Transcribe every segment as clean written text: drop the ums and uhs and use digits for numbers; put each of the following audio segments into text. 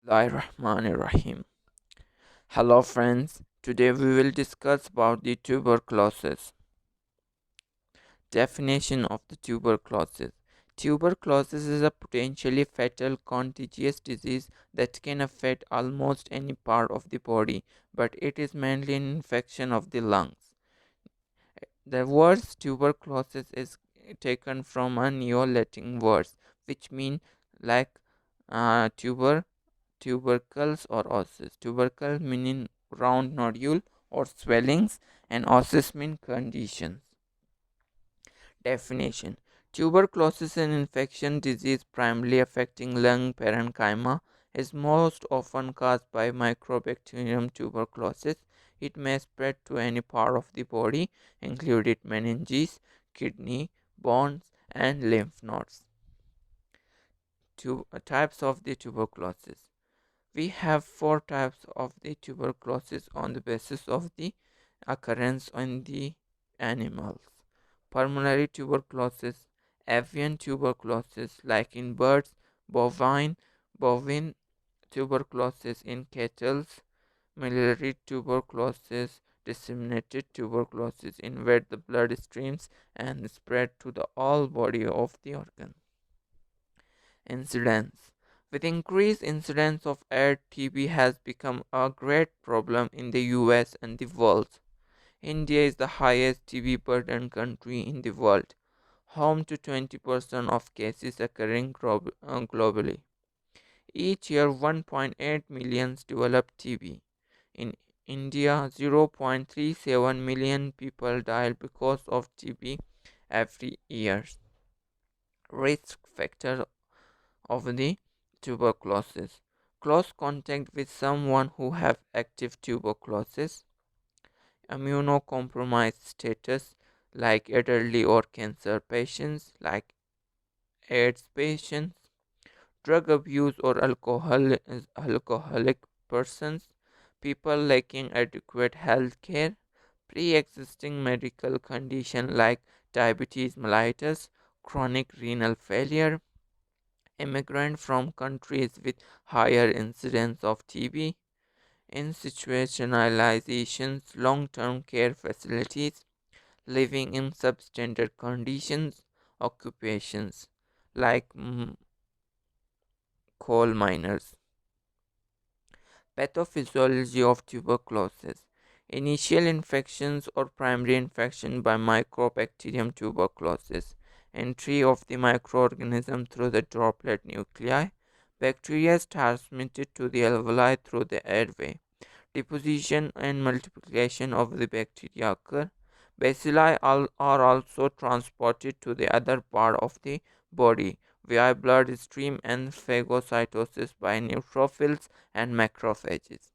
Bismillahirrahmanirrahim. Hello friends, today we will discuss about the tuberculosis. Definition of the tuberculosis. Tuberculosis is a potentially fatal contagious disease that can affect almost any part of the body, but it is mainly an infection of the lungs. The word tuberculosis is taken from a Neo-Latin word which mean like tubercles or osses. Tubercle meaning round nodule or swellings, and osses mean conditions. Definition. Tuberculosis is an infection disease primarily affecting lung parenchyma, is most often caused by Mycobacterium tuberculosis. It may spread to any part of the body, including meninges, kidney, bones, and lymph nodes. Types of the tuberculosis. We have four types of the tuberculosis on the basis of the occurrence in the animals. Pulmonary tuberculosis, avian tuberculosis like in birds, bovine tuberculosis in cattle, miliary tuberculosis, disseminated tuberculosis in where the blood streams and spread to the all body of the organ. Incidence. With increased incidence of AIDS, TB has become a great problem in the US and the world. India is the highest TB burden country in the world, home to 20% of cases occurring globally. Each year, 1.8 million develop TB. In India, 0.37 million people die because of TB every year. Risk factor of the tuberculosis. Close contact with someone who have active tuberculosis. Immunocompromised status like elderly or cancer patients, like AIDS patients. Drug abuse or alcoholic persons. People lacking adequate health care. Pre-existing medical condition like diabetes mellitus, chronic renal failure, immigrant from countries with higher incidence of TB, institutionalizations, long-term care facilities, living in substandard conditions, occupations like coal miners. Pathophysiology of tuberculosis. Initial infections or primary infection by Mycobacterium tuberculosis. Entry of the microorganism through the droplet nuclei. Bacteria is transmitted to the alveoli through the airway. Deposition and multiplication of the bacteria occur. Bacilli are also transported to the other part of the body via bloodstream and phagocytosis by neutrophils and macrophages.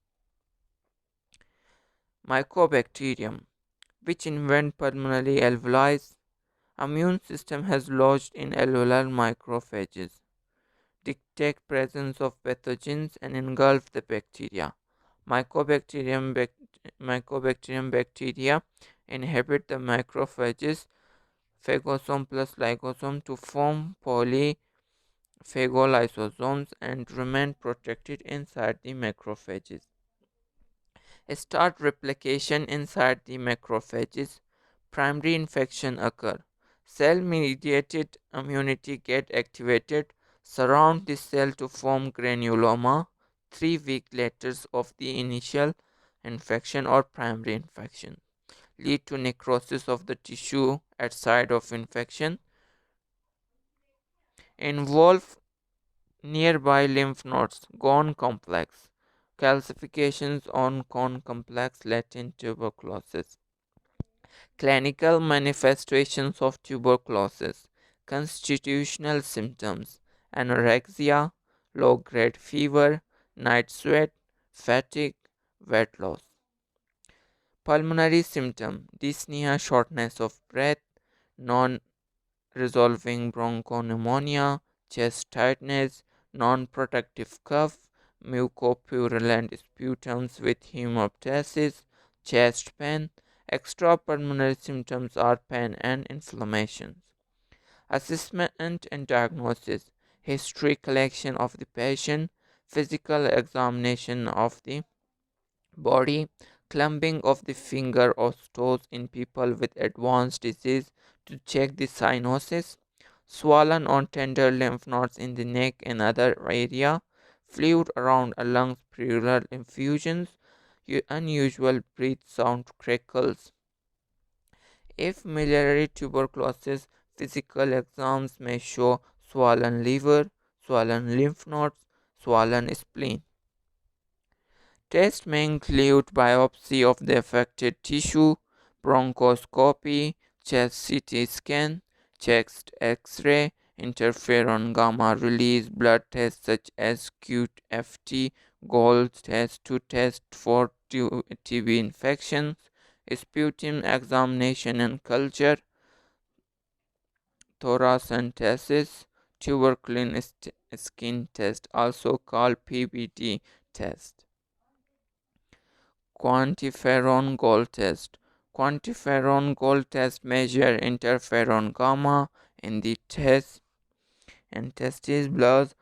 Mycobacterium, which invade pulmonary alveoli. Immune system has lodged in alveolar macrophages, detect presence of pathogens and engulf the bacteria. Mycobacterium bacteria inhabit the macrophages, phagosome plus lysosome to form polyphagolysosomes and remain protected inside the macrophages. Start replication inside the macrophages. Primary infection occur. Cell-mediated immunity get activated, surround the cell to form granuloma 3 weeks later of the initial infection or primary infection. Lead to necrosis of the tissue at site of infection. Involve nearby lymph nodes, Gone complex. Calcifications on Gone complex latent tuberculosis. Clinical manifestations of tuberculosis. Constitutional symptoms: anorexia, low grade fever, night sweat, fatigue, weight loss. Pulmonary symptom: dyspnea, shortness of breath, non resolving bronchopneumonia, chest tightness, non protective cough, mucopurulent sputums with hemoptysis, chest pain. Extrapulmonary symptoms are pain and inflammation. Assessment and diagnosis: history collection of the patient, physical examination of the body, clumping of the finger or toes in people with advanced disease to check the cyanosis, swollen or tender lymph nodes in the neck and other area, fluid around a lungs, pleural effusions, unusual breath sound crackles. If miliary tuberculosis, physical exams may show swollen liver, swollen lymph nodes, swollen spleen. Tests may include biopsy of the affected tissue, bronchoscopy, chest CT scan, chest X-ray, interferon gamma release, blood tests such as QFT, gold test to test for TB infections, sputum examination and culture, thoracentesis, tuberculin skin test, also called PBT test. Quantiferon gold test. Quantiferon gold test measure interferon gamma in the testis blood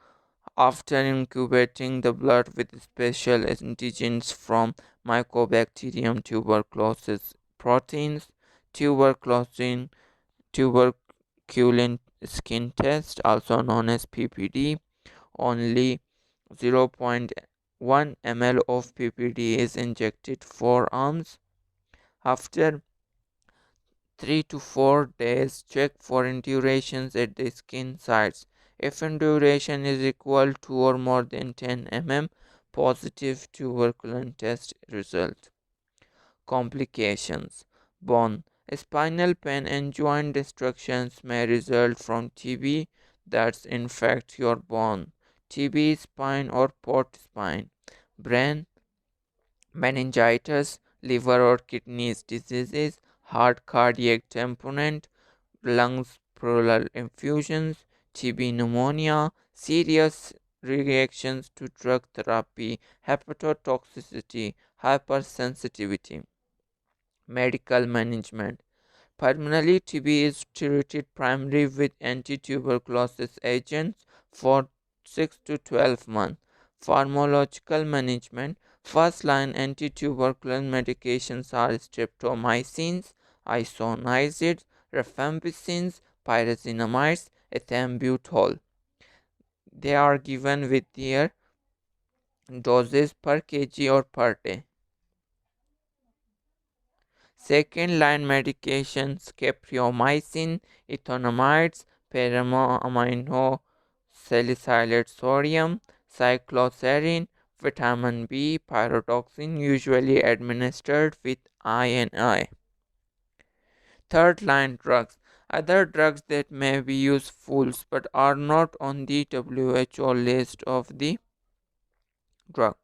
after incubating the blood with special antigens from Mycobacterium tuberculosis proteins. Tuberculin tuberculin skin test, also known as PPD. Only 0.1 ml of PPD is injected 4 arms. After 3 to 4 days, check for indurations at the skin sites. If induration is equal to or more than 10 mm, positive tuberculin test result. Complications: bone, spinal pain and joint destructions may result from TB that infect your bone. TB spine or port spine. Brain, meningitis, liver or kidneys diseases, heart, cardiac tamponade, lungs, pleural effusions, TB pneumonia, serious reactions to drug therapy, hepatotoxicity, hypersensitivity. Medical management. Pulmonary TB is treated primarily with anti-tuberculosis agents for 6 to 12 months. Pharmacological management. First-line anti-tuberculous medications are streptomycins, isoniazids, rifampicins, pyrazinamides, ethambutol. They are given with their doses per kg or per day. Second line medications: capreomycin, ethonamides, pyramino salicylate sodium, cycloserine, vitamin B, pyridoxine, usually administered with I&I. Third line drugs. Other drugs that may be useful but are not on the WHO list of the drug: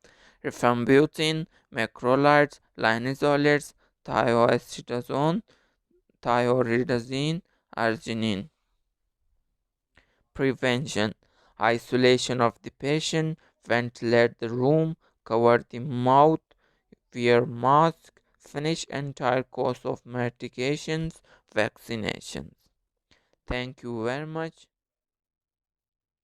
rifampicin, macrolides, linezolates, thioacetazone, thioridazine, arginine. Prevention: isolation of the patient, ventilate the room, cover the mouth, wear mask, finish entire course of medications, vaccinations. Thank you very much.